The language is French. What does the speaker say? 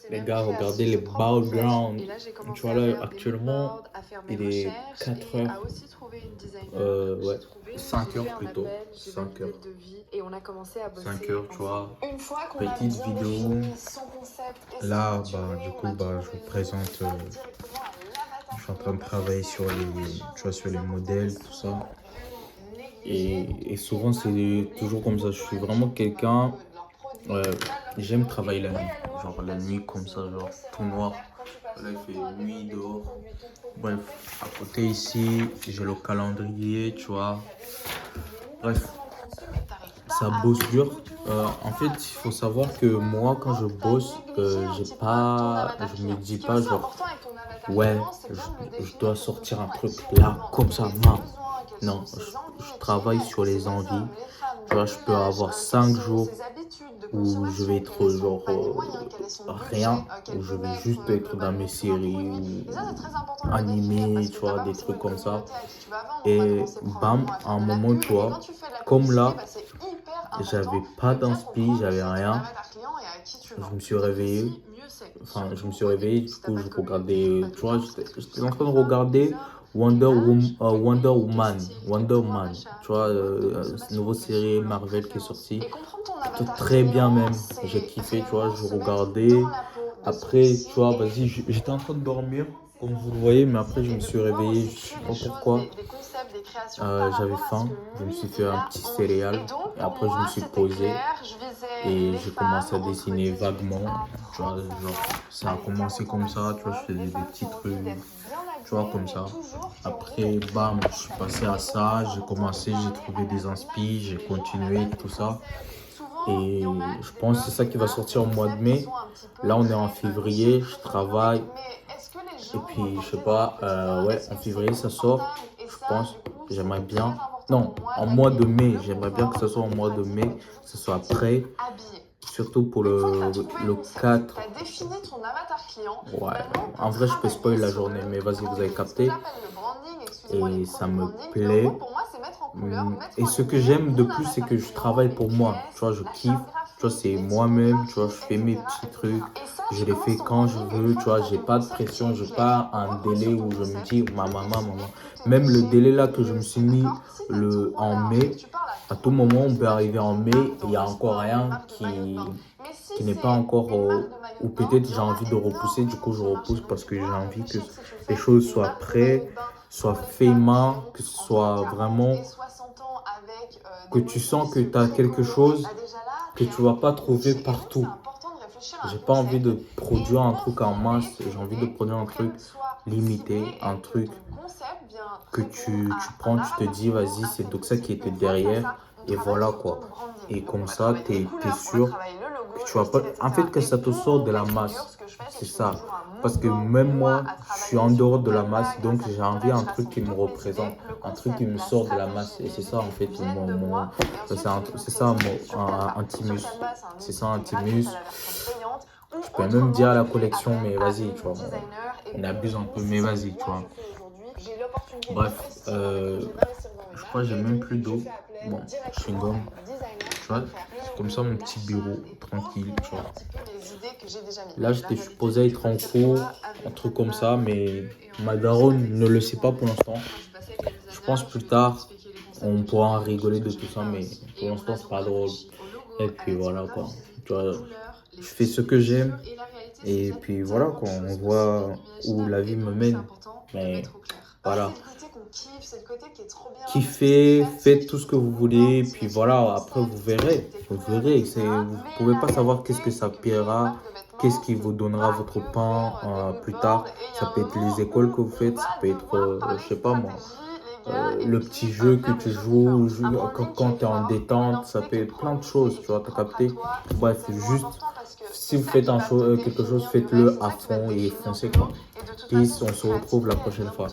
Les gars, regardez les backgrounds. Tu vois là, actuellement, il est 4 heures. Ouais, 5 heures plutôt. 5 heures. 5 heures, tu vois. Petite vidéo. Là, du coup, je vous présente. Je suis en train de travailler sur les modèles, tout ça. Et souvent, c'est toujours comme ça. Je suis vraiment quelqu'un. J'aime travailler la nuit. Genre la nuit comme ça, genre tout noir. Là, il fait nuit dehors. Bref, à côté ici, j'ai le calendrier, tu vois. Bref, ça bosse dur. En fait, il faut savoir que moi, quand je bosse, je me dis pas genre, ouais, je dois sortir un truc là, comme ça, non, je travaille sur les envies. Tu vois, je peux avoir 5 jours où je vais être genre rien, où je vais juste être dans mes séries ou animés, tu vois, des trucs comme ça. Et bam, à un moment, tu vois, comme là, j'avais pas d'inspi, j'avais rien. Je me suis réveillé. Enfin, je me suis réveillé, du coup, je regardais, tu vois, j'étais en train de regarder Wonder Woman, tu vois, une nouvelle série Marvel qui est sortie. C'était très bien même, j'ai kiffé, tu vois, je regardais. Après, tu vois, vas-y, j'étais en train de dormir, comme vous le voyez, mais après, je me suis réveillé, je sais pas pourquoi. J'avais faim, je me suis fait un petit céréal, et après, je me suis posé, et j'ai commencé à dessiner vaguement, tu vois, genre, ça a commencé comme ça, tu vois, je faisais des petits trucs, tu vois, comme ça. Après, bam, je suis passé à ça, j'ai commencé, j'ai trouvé des inspi, j'ai continué, tout ça. Et je pense que c'est ça qui va sortir au mois de mai. Là, on est en février, je travaille. Et puis, je sais pas, ouais, en février, ça sort, je pense. J'aimerais bien. Non, en mois de mai, j'aimerais bien que ce soit en mois de mai, que ce soit prêt. Surtout pour le 4. Ouais, en vrai, je peux spoiler la journée, mais vas-y, vous avez capté. Et ça me plaît. Et ce que j'aime de plus, c'est que je travaille pour moi. Tu vois, je kiffe. Tu vois, c'est moi-même. Tu vois, je fais mes petits trucs. Je les fais quand je veux. Tu vois, j'ai pas de pression. Je n'ai pas un délai où je me dis, maman. Même le délai là que je me suis mis en mai, à tout moment, on peut arriver en mai et il n'y a encore rien qui n'est pas encore. Ou peut-être j'ai envie de repousser. Du coup, je repousse parce que j'ai envie que les choses soient prêtes, soient faites main, que ce soit vraiment. Que tu sens que tu as quelque chose que tu vas pas trouver partout. J'ai pas envie de produire un truc en masse, j'ai envie de produire un truc limité, un truc que tu prends, tu te dis vas-y, c'est donc ça qui était derrière et voilà quoi. Et comme ça, tu es sûr que tu vas pas. En fait, que ça te sort de la masse, c'est ça. Parce que même moi, je suis en dehors de la masse, donc j'ai envie d'un truc qui me représente, un truc qui me sort de la masse. Et c'est ça en fait, c'est ça un Intimus. C'est ça un Intimus. Je peux même dire la collection, mais vas-y, tu vois, on abuse un peu, mais vas-y, tu vois. Bref, je crois que j'ai même plus d'eau. Bon, je suis gomme. Tu vois, c'est comme ça mon petit bureau, tranquille, tu vois. Là, j'étais supposé être en cours, un truc comme ça, mais ma daronne ne le sait pas pour l'instant. Je pense plus tard, on pourra en rigoler de tout ça, mais pour l'instant, c'est pas drôle. Et puis voilà, quoi. Tu vois, je fais ce que j'aime, et puis voilà, quoi. On voit où la vie me mène. Mais voilà. Kiffez, faites tout ce que vous voulez, puis voilà, après vous verrez. Vous verrez, vous ne pouvez pas savoir qu'est-ce que ça paiera, qu'est-ce qui vous donnera votre pain plus tard. Ça peut être les écoles que vous faites, ça peut être, je sais pas moi, le petit jeu que tu joues quand tu es en détente, ça peut être plein de choses, tu vois, t'as capté. Bref, juste, si vous faites quelque chose, faites-le à fond et foncez quoi. Peace, on se retrouve la prochaine fois.